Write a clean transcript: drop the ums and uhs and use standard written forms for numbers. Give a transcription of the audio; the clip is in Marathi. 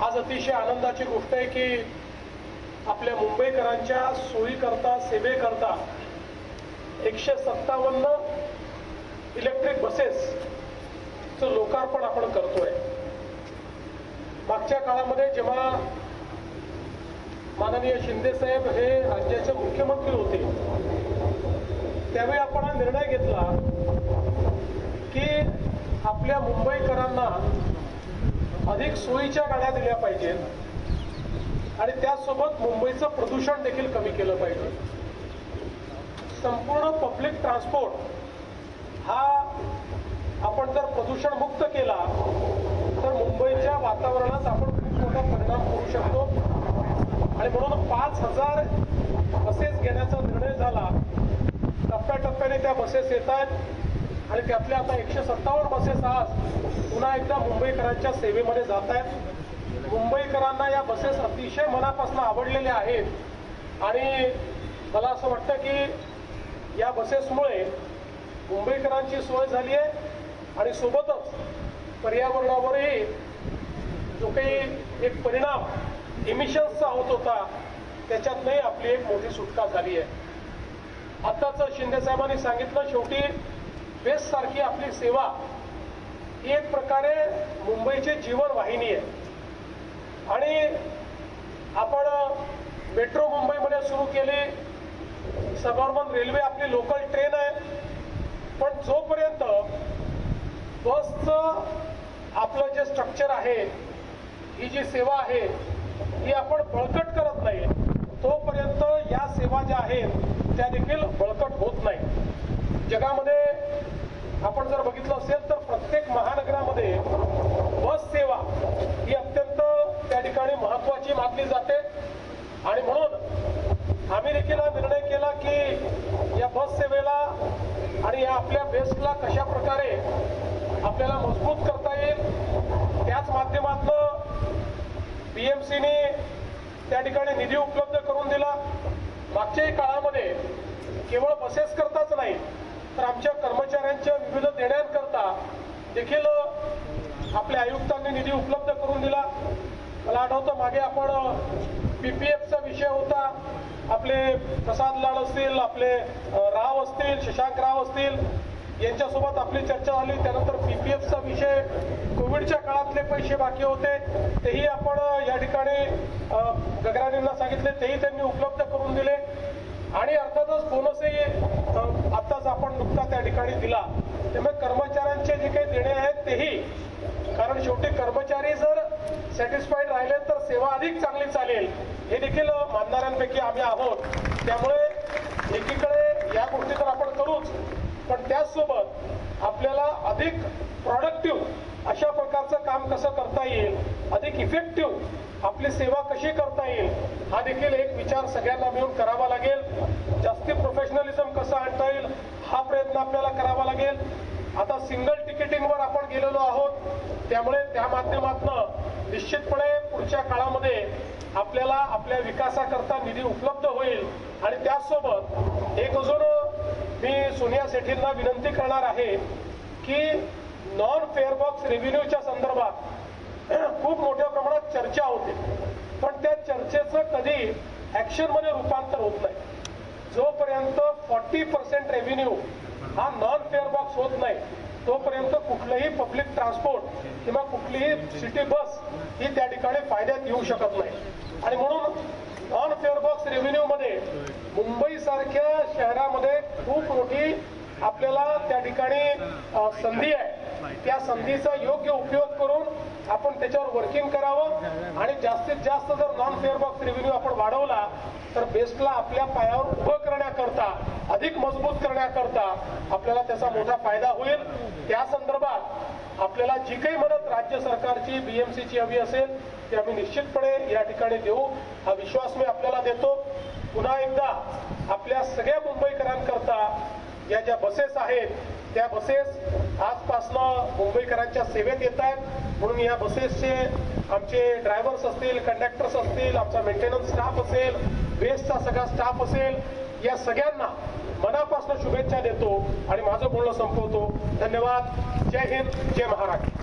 आज अतिशय आनंदाची गोष्ट आहे की आपल्या मुंबईकरांच्या सोयीकरता सेवेकरता 157 इलेक्ट्रिक बसेसचं लोकार्पण आपण करतोय। मागच्या काळामध्ये जेव्हा माननीय शिंदे साहेब हे राज्याचे मुख्यमंत्री होते त्यावेळी आपण हा निर्णय घेतला की आपल्या मुंबईकरांना अधिक सोयीच्या गाड्या दिल्या पाहिजेत आणि त्यासोबत मुंबईचं प्रदूषण देखील कमी केलं पाहिजे। संपूर्ण पब्लिक ट्रान्सपोर्ट हा आपण जर प्रदूषण मुक्त केला तर मुंबईच्या वातावरणात आपण खूप मोठा परिणाम करू शकतो आणि म्हणून 5000 बसेस घेण्याचा निर्णय झाला। टप्प्याटप्प्याने त्या बसेस येत आहेत आणि त्यातल्या आता 157 बसेस आज पुन्हा एकदा मुंबईकरांच्या सेवेमध्ये जात आहेत। मुंबईकरांना या बसेस अतिशय मनापासून आवडलेल्या आहेत आणि मला असं वाटतं की या बसेसमुळे मुंबईकरांची सोय झाली आहे आणि सोबतच पर्यावरणावरही जो काही एक परिणाम इमिशन्सचा होत होता त्याच्यातनंही आपली एक मोठी सुटका झाली आहे। आताच शिंदे साहेबांनी सांगितलं, शेवटी बेस्ट सारखी आपली सेवा ही एक प्रकारे मुंबईची जीवनवाहिनी आहे आणि आपण मेट्रो मुंबईमध्ये सुरू केली, सबअर्बन रेल्वे आपली लोकल ट्रेन आहे, पण जोपर्यंत बसचं आपलं जे स्ट्रक्चर आहे, ही जी सेवा आहे ही आपण बळकट करत नाही तोपर्यंत या सेवा ज्या आहेत त्या देखील बळकट होत नाही। जगामध्ये आपण जर बघितलं असेल तर प्रत्येक महानगरामध्ये बस सेवा ही अत्यंत त्या ठिकाणी महत्त्वाची मानली जाते आणि म्हणून आम्ही देखील हा निर्णय केला की या बस सेवेला आणि या आपल्या बेस्टला कशा प्रकारे आपल्याला मजबूत करता येईल त्याच माध्यमातून बीएमसीने त्या ठिकाणी निधी उपलब्ध करून दिला। मागच्याही काळामध्ये केवळ बसेस करताच नाही तर आमच्या कर्मचाऱ्यांच्या विविध देण्यांकरता देखील आपल्या आयुक्तांनी निधी उपलब्ध करून दिला। मला आठवतं मागे आपण पीपीएफचा विषय होता, आपले प्रसाद लाड असतील, आपले राव असतील, शशांक राव असतील यांच्यासोबत आपली चर्चा झाली। त्यानंतर पीपीएफचा विषय, कोविडच्या काळातले पैसे बाकी होते तेही आपण या ठिकाणी गगराणींना सांगितले, तेही त्यांनी उपलब्ध करून दिले आणि अर्थातच बोनसही आताच आपण नुकता त्या ठिकाणी दिला। त्यामुळे कर्मचाऱ्यांचे जे काही देणे आहेत तेही, कारण शेवटी कर्मचारी जर सॅटिस्फाईड राहिले तर सेवा अधिक चांगली चालेल हे देखील मानणाऱ्यांपैकी आम्ही आहोत। त्यामुळे एकीकडे या गोष्टी तर आपण करूच, पण त्याचसोबत आपल्याला अधिक प्रोडक्टिव्ह अशा प्रकारचं काम कसं करता येईल, अधिक इफेक्टिव्ह आपली सेवा कशी करता येईल हा देखील एक विचार सगळ्यांना मिळून करावा लागेल। जास्ती प्रोफेशनलिझम कसं आणता येईल हा प्रयत्न आपल्याला करावा लागेल। आता सिंगल तिकिटिंगवर आपण गेलेलो आहोत त्यामुळे त्या माध्यमातून निश्चितपणे पुढच्या काळामध्ये आपल्याला आपल्या विकासाकरता निधी उपलब्ध होईल आणि त्याचसोबत एक अजून मी सोनिया सेठींना विनंती करणार आहे की नॉन फेअर बॉक्स रेव्हेन्यूच्या संदर्भात खूप मोठ्या प्रमाणात चर्चा होते, पण त्या चर्चेचं कधी ऍक्शनमध्ये रूपांतर होत नाही। जोपर्यंत 40% रेव्हेन्यू हा नॉन फेअर बॉक्स होत नाही तोपर्यंत कुठलंही पब्लिक ट्रान्सपोर्ट किंवा कुठलीही सिटी बस ही त्या ठिकाणी फायद्यात येऊ शकत नाही आणि म्हणून नॉन फेअर बॉक्स रेव्हेन्यू मध्ये मुंबई सारख्या शहरामध्ये खूप मोठी आपल्याला त्या ठिकाणी संधी आहे। त्या संधीचा योग्य उपयोग करून आपण त्याच्यावर वर्किंग करावं आणि जास्तीत जास्त जर नॉन फेअर बॉक्स रेव्हेन्यू आपण वाढवला तर बेस्टला आपल्या पायावर उभं करण्याकरता, अधिक मजबूत करण्याकरता आपल्याला त्याचा मोठा फायदा होईल। त्या संदर्भात आपल्याला जी काही मदत राज्य सरकारची, बीएमसीची हवी असेल ती आम्ही निश्चितपणे या ठिकाणी देऊ, हा विश्वास मी आपल्याला देतो। पुन्हा एकदा आपल्या सगळ्या मुंबईकरांकरता या ज्या बसेस आहेत त्या बसेस आजपासनं मुंबईकरांच्या सेवेत येत आहेत, म्हणून या बसेसचे आमचे ड्रायव्हर्स असतील, कंडक्टर्स असतील, आमचा मेंटेनन्स स्टाफ असेल, बेस्टचा सगळा स्टाफ असेल, या सगळ्यांना मनापासून शुभेच्छा देतो आणि माझं बोलणं संपवतो। धन्यवाद। जय हिंद, जय महाराष्ट्र।